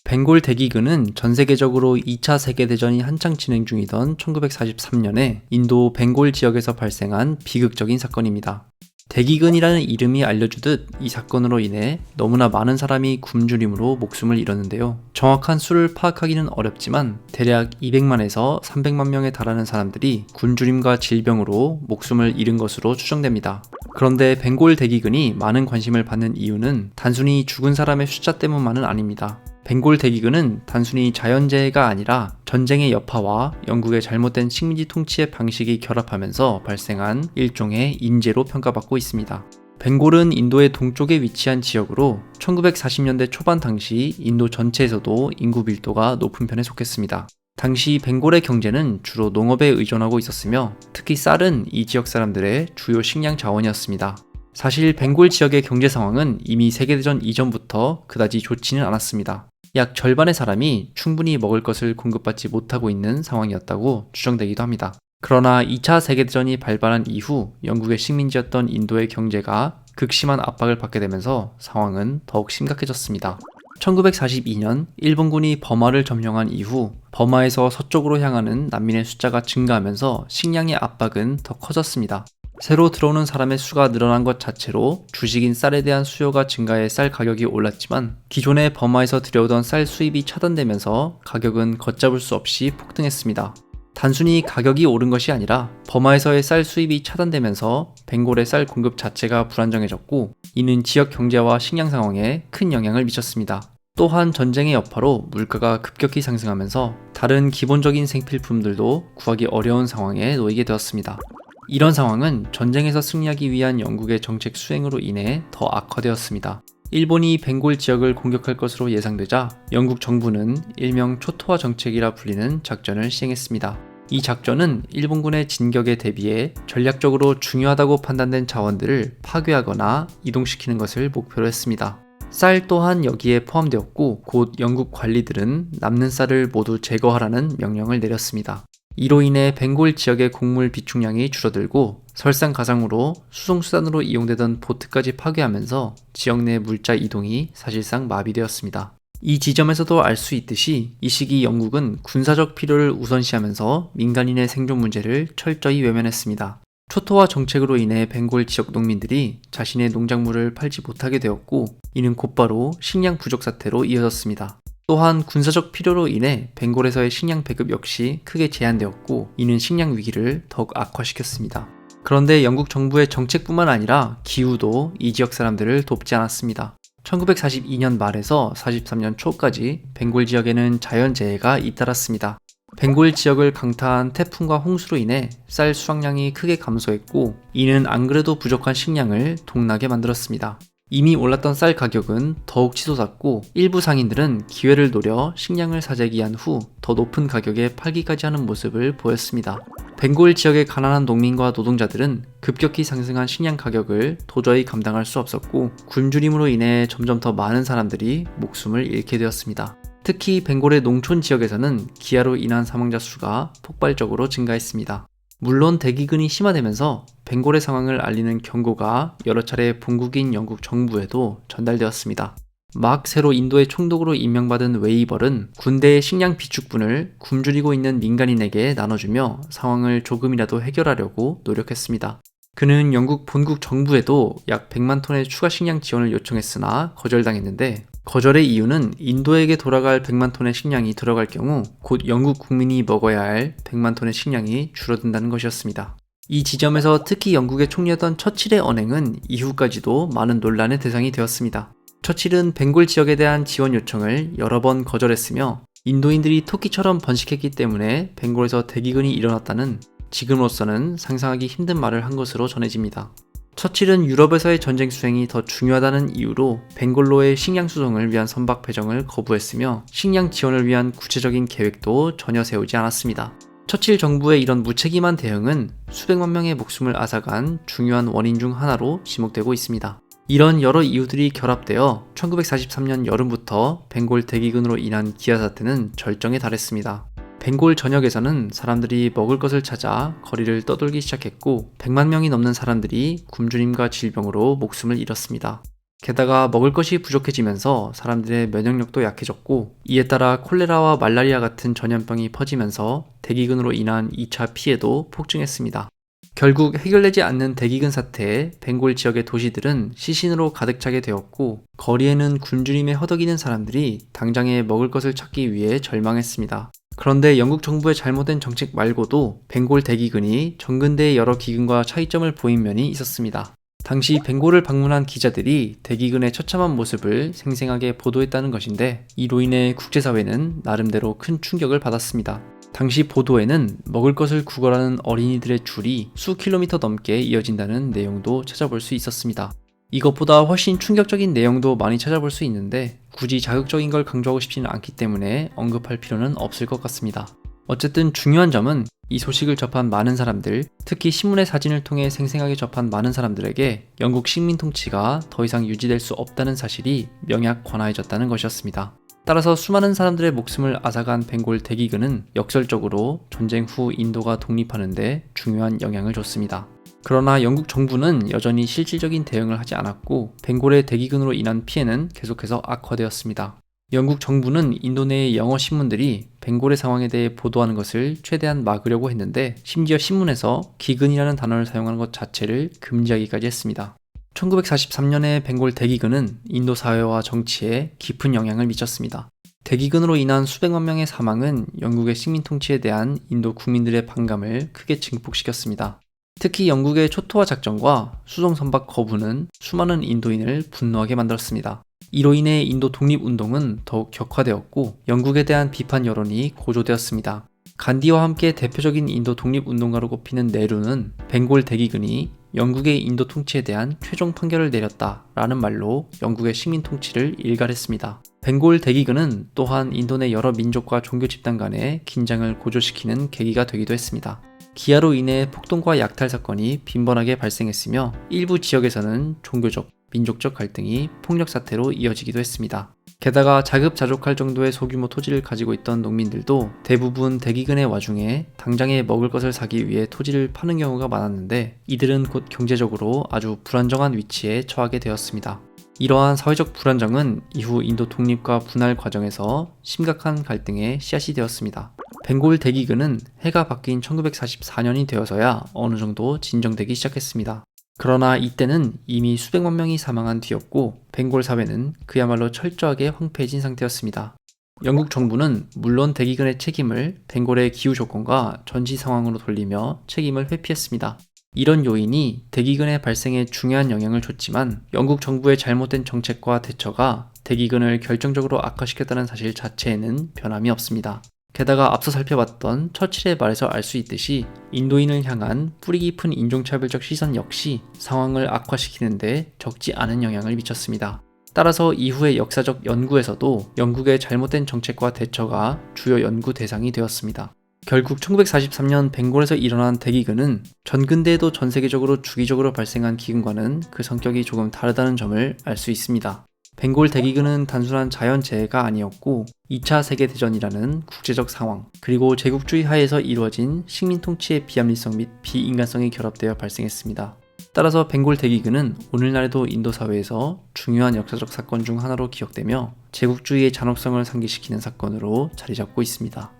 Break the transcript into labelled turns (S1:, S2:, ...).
S1: 벵골 대기근은 전 세계적으로 2차 세계대전이 한창 진행 중이던 1943년에 인도 벵골 지역에서 발생한 비극적인 사건입니다. 대기근이라는 이름이 알려주듯 이 사건으로 인해 너무나 많은 사람이 굶주림으로 목숨을 잃었는데요. 정확한 수를 파악하기는 어렵지만 대략 200만에서 300만 명에 달하는 사람들이 굶주림과 질병으로 목숨을 잃은 것으로 추정됩니다. 그런데 벵골 대기근이 많은 관심을 받는 이유는 단순히 죽은 사람의 숫자 때문만은 아닙니다. 벵골 대기근은 단순히 자연재해가 아니라 전쟁의 여파와 영국의 잘못된 식민지 통치의 방식이 결합하면서 발생한 일종의 인재로 평가받고 있습니다. 벵골은 인도의 동쪽에 위치한 지역으로 1940년대 초반 당시 인도 전체에서도 인구 밀도가 높은 편에 속했습니다. 당시 벵골의 경제는 주로 농업에 의존하고 있었으며 특히 쌀은 이 지역 사람들의 주요 식량 자원이었습니다. 사실 벵골 지역의 경제 상황은 이미 세계대전 이전부터 그다지 좋지는 않았습니다. 약 절반의 사람이 충분히 먹을 것을 공급받지 못하고 있는 상황이었다고 추정되기도 합니다. 그러나 2차 세계대전이 발발한 이후 영국의 식민지였던 인도의 경제가 극심한 압박을 받게 되면서 상황은 더욱 심각해졌습니다. 1942년 일본군이 버마를 점령한 이후 버마에서 서쪽으로 향하는 난민의 숫자가 증가하면서 식량의 압박은 더 커졌습니다. 새로 들어오는 사람의 수가 늘어난 것 자체로 주식인 쌀에 대한 수요가 증가해 쌀 가격이 올랐지만 기존의 버마에서 들여오던 쌀 수입이 차단되면서 가격은 걷잡을 수 없이 폭등했습니다. 단순히 가격이 오른 것이 아니라 버마에서의 쌀 수입이 차단되면서 벵골의 쌀 공급 자체가 불안정해졌고 이는 지역 경제와 식량 상황에 큰 영향을 미쳤습니다. 또한 전쟁의 여파로 물가가 급격히 상승하면서 다른 기본적인 생필품들도 구하기 어려운 상황에 놓이게 되었습니다. 이런 상황은 전쟁에서 승리하기 위한 영국의 정책 수행으로 인해 더 악화되었습니다. 일본이 벵골 지역을 공격할 것으로 예상되자 영국 정부는 일명 초토화 정책이라 불리는 작전을 시행했습니다. 이 작전은 일본군의 진격에 대비해 전략적으로 중요하다고 판단된 자원들을 파괴하거나 이동시키는 것을 목표로 했습니다. 쌀 또한 여기에 포함되었고 곧 영국 관리들은 남는 쌀을 모두 제거하라는 명령을 내렸습니다. 이로 인해 벵골 지역의 곡물 비축량이 줄어들고 설상가상으로 수송수단으로 이용되던 보트까지 파괴하면서 지역 내 물자 이동이 사실상 마비되었습니다. 이 지점에서도 알 수 있듯이 이 시기 영국은 군사적 필요를 우선시하면서 민간인의 생존 문제를 철저히 외면했습니다. 초토화 정책으로 인해 벵골 지역 농민들이 자신의 농작물을 팔지 못하게 되었고 이는 곧바로 식량 부족 사태로 이어졌습니다. 또한 군사적 필요로 인해 벵골에서의 식량 배급 역시 크게 제한되었고 이는 식량 위기를 더욱 악화시켰습니다. 그런데 영국 정부의 정책뿐만 아니라 기후도 이 지역 사람들을 돕지 않았습니다. 1942년 말에서 43년 초까지 벵골 지역에는 자연재해가 잇따랐습니다. 벵골 지역을 강타한 태풍과 홍수로 인해 쌀 수확량이 크게 감소했고 이는 안 그래도 부족한 식량을 동나게 만들었습니다. 이미 올랐던 쌀 가격은 더욱 치솟았고 일부 상인들은 기회를 노려 식량을 사재기한 후 더 높은 가격에 팔기까지 하는 모습을 보였습니다. 벵골 지역의 가난한 농민과 노동자들은 급격히 상승한 식량 가격을 도저히 감당할 수 없었고 굶주림으로 인해 점점 더 많은 사람들이 목숨을 잃게 되었습니다. 특히 벵골의 농촌 지역에서는 기아로 인한 사망자 수가 폭발적으로 증가했습니다. 물론 대기근이 심화되면서 벵골의 상황을 알리는 경고가 여러 차례 본국인 영국 정부에도 전달되었습니다. 막 새로 인도의 총독으로 임명받은 웨이벌은 군대의 식량 비축분을 굶주리고 있는 민간인에게 나눠주며 상황을 조금이라도 해결하려고 노력했습니다. 그는 영국 본국 정부에도 약 100만 톤의 추가 식량 지원을 요청했으나 거절당했는데 거절의 이유는 인도에게 돌아갈 100만 톤의 식량이 들어갈 경우 곧 영국 국민이 먹어야 할 100만 톤의 식량이 줄어든다는 것이었습니다. 이 지점에서 특히 영국의 총리였던 처칠의 언행은 이후까지도 많은 논란의 대상이 되었습니다. 처칠은 벵골 지역에 대한 지원 요청을 여러 번 거절했으며 인도인들이 토끼처럼 번식했기 때문에 벵골에서 대기근이 일어났다는 지금으로서는 상상하기 힘든 말을 한 것으로 전해집니다. 처칠은 유럽에서의 전쟁 수행이 더 중요하다는 이유로 벵골로의 식량 수송을 위한 선박 배정을 거부했으며 식량 지원을 위한 구체적인 계획도 전혀 세우지 않았습니다. 처칠 정부의 이런 무책임한 대응은 수백만 명의 목숨을 앗아간 중요한 원인 중 하나로 지목되고 있습니다. 이런 여러 이유들이 결합되어 1943년 여름부터 벵골 대기근으로 인한 기아 사태는 절정에 달했습니다. 벵골 전역에서는 사람들이 먹을 것을 찾아 거리를 떠돌기 시작했고 100만 명이 넘는 사람들이 굶주림과 질병으로 목숨을 잃었습니다. 게다가 먹을 것이 부족해지면서 사람들의 면역력도 약해졌고, 이에 따라 콜레라와 말라리아 같은 전염병이 퍼지면서 대기근으로 인한 2차 피해도 폭증했습니다. 결국 해결되지 않는 대기근 사태에 벵골 지역의 도시들은 시신으로 가득 차게 되었고, 거리에는 굶주림에 허덕이는 사람들이 당장에 먹을 것을 찾기 위해 절망했습니다. 그런데 영국 정부의 잘못된 정책 말고도 벵골 대기근이 전근대의 여러 기근과 차이점을 보인 면이 있었습니다. 당시 벵골을 방문한 기자들이 대기근의 처참한 모습을 생생하게 보도했다는 것인데, 이로 인해 국제사회는 나름대로 큰 충격을 받았습니다. 당시 보도에는 먹을 것을 구걸하는 어린이들의 줄이 수 킬로미터 넘게 이어진다는 내용도 찾아볼 수 있었습니다. 이것보다 훨씬 충격적인 내용도 많이 찾아볼 수 있는데, 굳이 자극적인 걸 강조하고 싶지는 않기 때문에 언급할 필요는 없을 것 같습니다. 어쨌든 중요한 점은 이 소식을 접한 많은 사람들, 특히 신문의 사진을 통해 생생하게 접한 많은 사람들에게 영국 식민 통치가 더 이상 유지될 수 없다는 사실이 명약관화해졌다는 것이었습니다. 따라서 수많은 사람들의 목숨을 앗아간 벵골 대기근은 역설적으로 전쟁 후 인도가 독립하는 데 중요한 영향을 줬습니다. 그러나 영국 정부는 여전히 실질적인 대응을 하지 않았고, 벵골의 대기근으로 인한 피해는 계속해서 악화되었습니다. 영국 정부는 인도 내의 영어 신문들이 벵골의 상황에 대해 보도하는 것을 최대한 막으려고 했는데, 심지어 신문에서 기근이라는 단어를 사용하는 것 자체를 금지하기까지 했습니다. 1943년에 벵골 대기근은 인도 사회와 정치에 깊은 영향을 미쳤습니다. 대기근으로 인한 수백만 명의 사망은 영국의 식민 통치에 대한 인도 국민들의 반감을 크게 증폭시켰습니다. 특히 영국의 초토화 작전과 수송 선박 거부는 수많은 인도인을 분노하게 만들었습니다. 이로 인해 인도 독립운동은 더욱 격화되었고, 영국에 대한 비판 여론이 고조되었습니다. 간디와 함께 대표적인 인도 독립운동가로 꼽히는 네루는 벵골 대기근이 영국의 인도 통치에 대한 최종 판결을 내렸다라는 말로 영국의 식민 통치를 일갈했습니다. 벵골 대기근은 또한 인도 내 여러 민족과 종교 집단 간의 긴장을 고조시키는 계기가 되기도 했습니다. 기아로 인해 폭동과 약탈 사건이 빈번하게 발생했으며, 일부 지역에서는 종교적, 민족적 갈등이 폭력 사태로 이어지기도 했습니다. 게다가 자급자족할 정도의 소규모 토지를 가지고 있던 농민들도 대부분 대기근의 와중에 당장에 먹을 것을 사기 위해 토지를 파는 경우가 많았는데, 이들은 곧 경제적으로 아주 불안정한 위치에 처하게 되었습니다. 이러한 사회적 불안정은 이후 인도 독립과 분할 과정에서 심각한 갈등의 씨앗이 되었습니다. 벵골 대기근은 해가 바뀐 1944년이 되어서야 어느 정도 진정되기 시작했습니다. 그러나 이때는 이미 수백만 명이 사망한 뒤였고, 벵골 사회는 그야말로 철저하게 황폐해진 상태였습니다. 영국 정부는 물론 대기근의 책임을 벵골의 기후 조건과 전시 상황으로 돌리며 책임을 회피했습니다. 이런 요인이 대기근의 발생에 중요한 영향을 줬지만, 영국 정부의 잘못된 정책과 대처가 대기근을 결정적으로 악화시켰다는 사실 자체에는 변함이 없습니다. 게다가 앞서 살펴봤던 처칠의 말에서 알 수 있듯이 인도인을 향한 뿌리 깊은 인종차별적 시선 역시 상황을 악화시키는데 적지 않은 영향을 미쳤습니다. 따라서 이후의 역사적 연구에서도 영국의 잘못된 정책과 대처가 주요 연구 대상이 되었습니다. 결국 1943년 벵골에서 일어난 대기근은 전근대에도 전 세계적으로 주기적으로 발생한 기근과는 그 성격이 조금 다르다는 점을 알 수 있습니다. 벵골 대기근은 단순한 자연재해가 아니었고, 2차 세계대전이라는 국제적 상황, 그리고 제국주의 하에서 이루어진 식민 통치의 비합리성 및 비인간성이 결합되어 발생했습니다. 따라서 벵골 대기근은 오늘날에도 인도 사회에서 중요한 역사적 사건 중 하나로 기억되며, 제국주의의 잔혹성을 상기시키는 사건으로 자리 잡고 있습니다.